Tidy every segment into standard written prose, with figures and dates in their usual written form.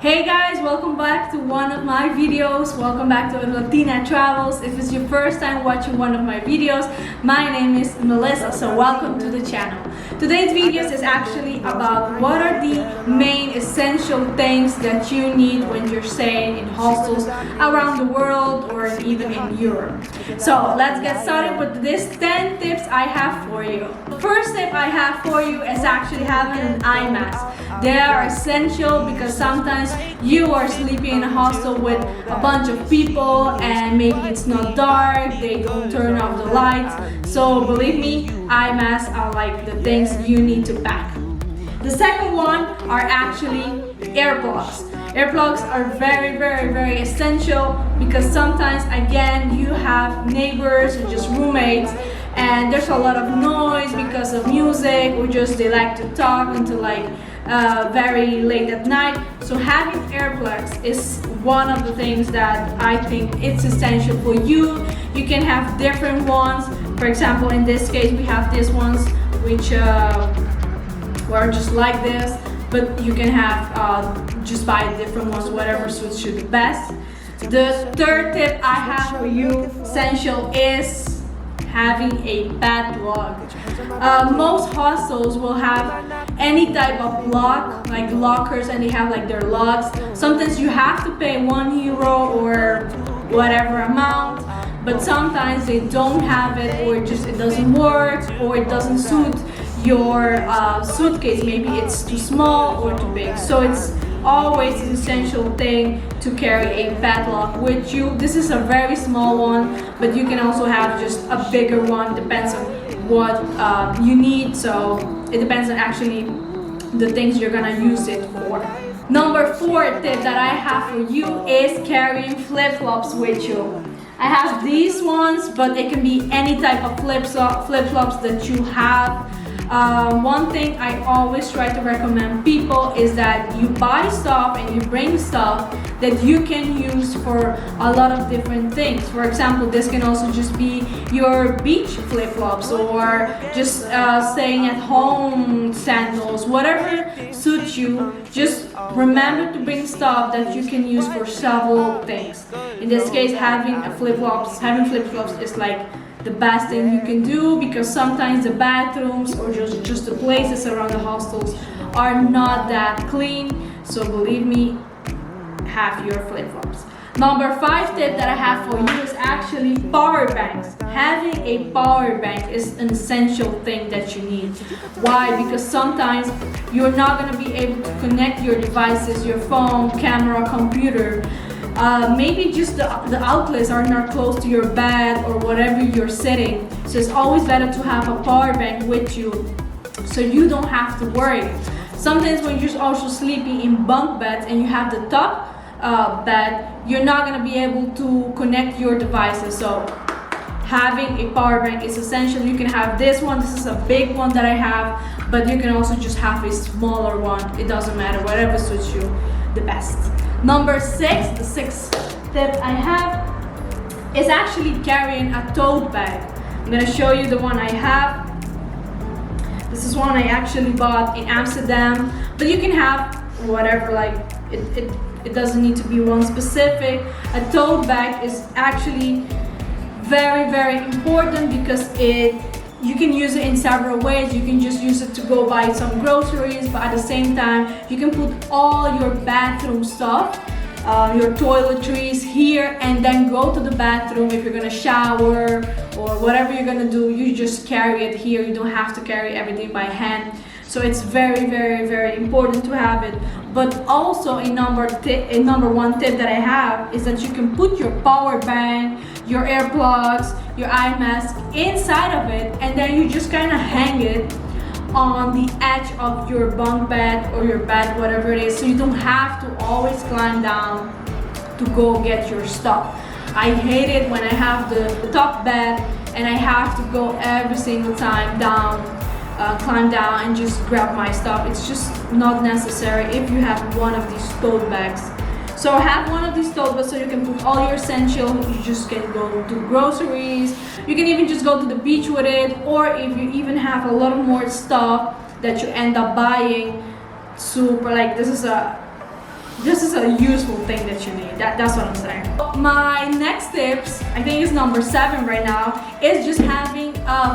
Hey guys, welcome back to one of my videos. Welcome back to AruLatina Travels. If it's your first time watching one of my videos, my name is Melissa, so welcome to the channel. Today's videos is actually about what are the main essential things that you need when you're staying in hostels around the world or even in Europe. So let's get started with this 10 tips I have for you. First tip I have for you is actually having an eye mask. They are essential because sometimes you are sleeping in a hostel with a bunch of people and maybe it's not dark, they don't turn off the lights. So believe me, eye masks are like the things you need to pack. The second one are actually earplugs. Earplugs are very essential because sometimes again you have neighbors or just roommates and there's a lot of noise because of music or just they like to talk until like very late at night. So having earplugs is one of the things that I think it's essential for you. You can have different ones. For example, in this case we have these ones which were just like this, but you can have just buy different ones, whatever suits you the best. The third tip I have for you, essential, is having a padlock. Most hostels will have any type of lock, like lockers, and they have like their locks. Sometimes you have to pay €1 or whatever amount, but sometimes they don't have it, or just it doesn't work, or it doesn't suit your suitcase. Maybe it's too small or too big. So it's always an essential thing to carry a padlock with you. This is a very small one, but you can also have just a bigger one, depends on what you need. So it depends on actually the things you're gonna use it for. Number 4 tip that I have for you is carrying flip-flops with you. I have these ones, but it can be any type of flip-flops that you have. One thing I always try to recommend people is that you buy stuff and you bring stuff that you can use for a lot of different things. For example, this can also just be your beach flip-flops or just staying at home sandals, whatever suits you. Just remember to bring stuff that you can use for several things. In this case, having flip-flops is like the best thing you can do, because sometimes the bathrooms or just the places around the hostels are not that clean. So believe me, have your flip-flops. Number 5 tip that I have for you is actually power banks. Having a power bank is an essential thing that you need. Why? Because sometimes you're not going to be able to connect your devices, your phone, camera, computer. Maybe just the outlets are not close to your bed or whatever you're sitting. So it's always better to have a power bank with you so you don't have to worry. Sometimes when you're also sleeping in bunk beds and you have the top bed, you're not going to be able to connect your devices. So having a power bank is essential. You can have this one. This is a big one that I have, but you can also just have a smaller one. It doesn't matter, whatever suits you the best. Number 6, the 6th tip I have is actually carrying a tote bag. I'm gonna show you the one I have. This is one I actually bought in Amsterdam, but you can have whatever, like it doesn't need to be one specific. A tote bag is actually very important because you can use it in several ways. You can just use it to go buy some groceries, but at the same time you can put all your bathroom stuff, your toiletries here, and then go to the bathroom. If you're gonna shower or whatever you're gonna do, you just carry it here. You don't have to carry everything by hand. So it's very important to have it. But also a number 1 tip that I have is that you can put your power bank, your earplugs, your eye mask inside of it, and then you just kind of hang it on the edge of your bunk bed or your bed, whatever it is, so you don't have to always climb down to go get your stuff. I hate it when I have the top bed and I have to go every single time down, climb down and just grab my stuff. It's just not necessary if you have one of these tote bags. So have one of these tote bags so you can put all your essentials. You just can go to groceries. You can even just go to the beach with it, or if you even have a lot more stuff that you end up buying, super, like this is a this is a useful thing that you need. That's what I'm saying. My next tips, I think is number 7 right now, is just having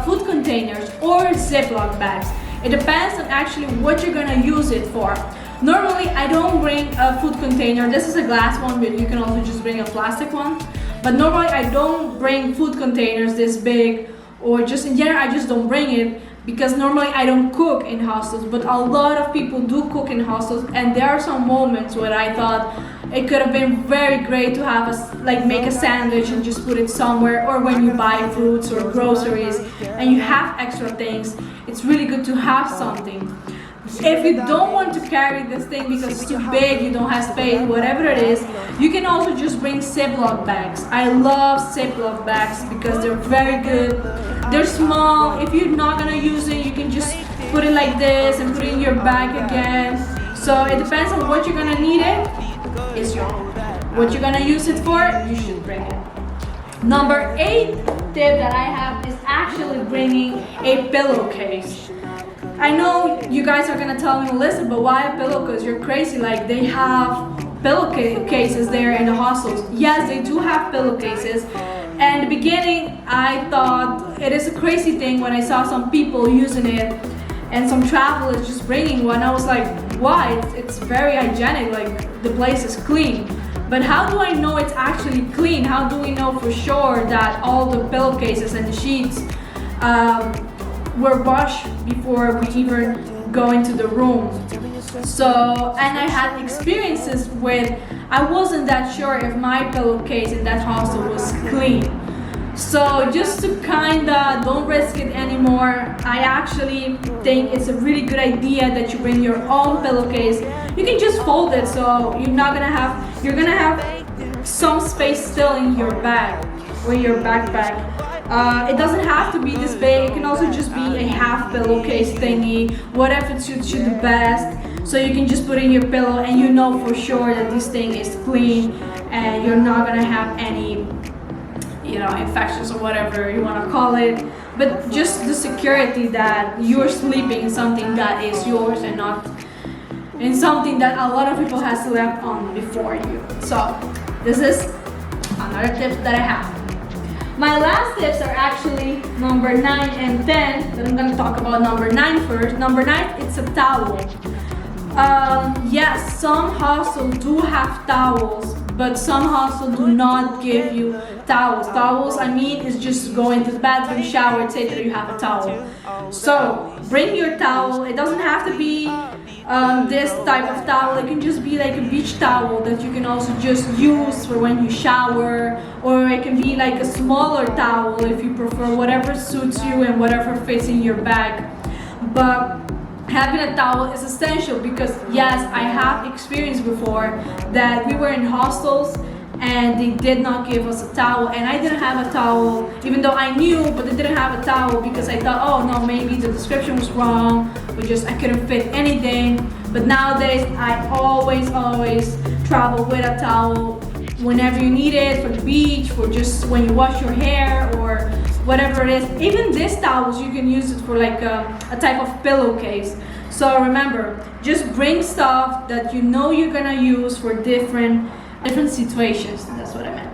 food containers or Ziploc bags. It depends on actually what you're gonna use it for. Normally, I don't bring a food container. This is a glass one, but you can also just bring a plastic one. But normally, I don't bring food containers this big, or just in general, I just don't bring it because normally I don't cook in hostels. But a lot of people do cook in hostels, and there are some moments where I thought it could have been very great to have make a sandwich and just put it somewhere, or when you buy fruits or groceries and you have extra things, it's really good to have something. If you don't want to carry this thing because it's too big, you don't have space, whatever it is, you can also just bring Ziploc bags. I love Ziploc bags because they're very good. They're small. If you're not gonna use it, you can just put it like this and put it in your bag again. So it depends on what you're gonna need it. It's your own. What you're gonna use it for, you should bring it. Number 8 tip that I have is actually bringing a pillowcase. I know you guys are gonna tell me, Melissa, but why a pillowcase? You're crazy. Like, they have pillowcases there in the hostels. Yes, they do have pillowcases. And in the beginning, I thought it is a crazy thing when I saw some people using it and some travelers just bringing one. I was like, why? It's very hygienic. Like, the place is clean. But how do I know it's actually clean? How do we know for sure that all the pillowcases and the sheets were washed before we even go into the room? So, and I had experiences with, I wasn't that sure if my pillowcase in that hostel was clean. So just to kinda don't risk it anymore, I actually think it's a really good idea that you bring your own pillowcase. You can just fold it, so you're gonna have some space still in your bag or your backpack. It doesn't have to be this big. It can also just be a half pillowcase thingy, whatever suits you the best. So you can just put in your pillow and you know for sure that this thing is clean and you're not gonna have any, infections or whatever you wanna call it. But just the security that you're sleeping in something that is yours and not in something that a lot of people has slept on before you. So this is another tip that I have. My last tips are actually number 9 and 10, but I'm gonna talk about number 9 first. Number 9, it's a towel. Yes, some hostels do have towels, but some hostels do not give you towels. Towels, I mean, is just go into the bathroom, shower, say that you have a towel. So bring your towel. It doesn't have to be this type of towel. It can just be like a beach towel that you can also just use for when you shower, or it can be like a smaller towel if you prefer, whatever suits you and whatever fits in your bag. But having a towel is essential because yes, I have experienced before that we were in hostels and they did not give us a towel, and I didn't have a towel even though I knew, but they didn't have a towel because I thought, oh no, maybe the description was wrong, or just I couldn't fit anything. But nowadays I always travel with a towel whenever you need it, for the beach, for just when you wash your hair or whatever it is. Even these towels, you can use it for like a type of pillowcase. So remember, just bring stuff that you know you're gonna use for different situations. That's what I meant.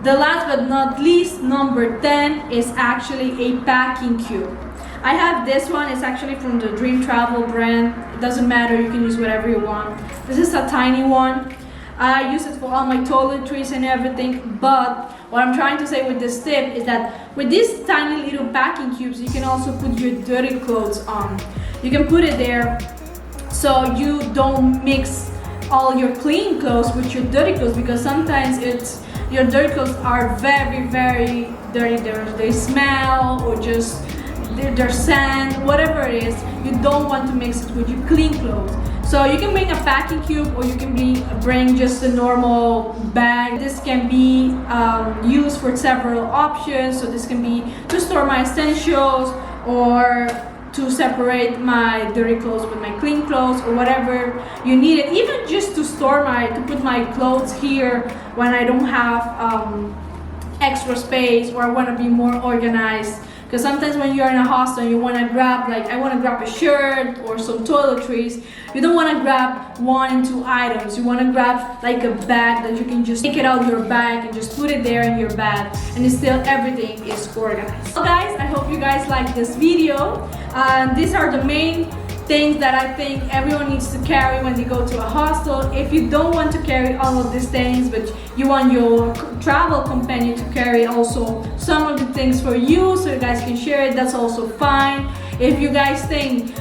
The last but not least, number 10 is actually a packing cube. I have this one. It's actually from the Dream Travel brand. It doesn't matter, you can use whatever you want. This is a tiny one. I use it for all my toiletries and everything, but what I'm trying to say with this tip is that with these tiny little packing cubes, you can also put your dirty clothes on. You can put it there so you don't mix all your clean clothes with your dirty clothes, because sometimes your dirty clothes are very dirty. They smell, or just they're sand, whatever it is. You don't want to mix it with your clean clothes. So you can bring a packing cube, or you can bring just a normal bag. This can be used for several options. So this can be to store my essentials, or to separate my dirty clothes with my clean clothes, or whatever you need it. Even just to put my clothes here when I don't have extra space, or I want to be more organized. Because sometimes when you're in a hostel and you want to grab, like I want to grab a shirt or some toiletries, you don't want to grab 1 and 2 items. You want to grab like a bag that you can just take it out of your bag and just put it there in your bag, and still everything is organized. So guys, I hope you guys like this video. These are the main things that I think everyone needs to carry when they go to a hostel. If you don't want to carry all of these things, but you want your travel companion to carry also some of the things for you so you guys can share it, that's also fine. If you guys think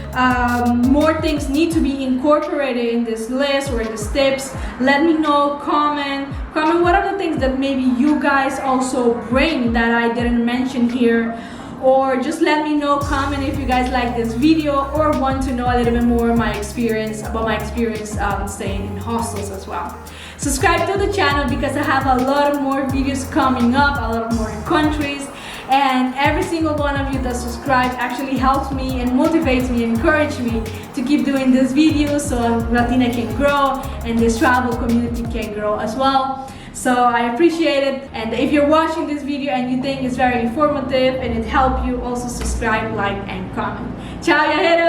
more things need to be incorporated in this list or in these tips, let me know. Comment what are the things that maybe you guys also bring that I didn't mention here. Or just let me know, comment if you guys like this video or want to know a little bit more about my experience staying in hostels as well. Subscribe to the channel because I have a lot of more videos coming up, a lot of more countries, and every single one of you that subscribe actually helps me and motivates me, encourages me to keep doing this video so Latina can grow and this travel community can grow as well. So I appreciate it, and if you're watching this video and you think it's very informative and it helped you, also subscribe, like, and comment. Ciao, viajeros!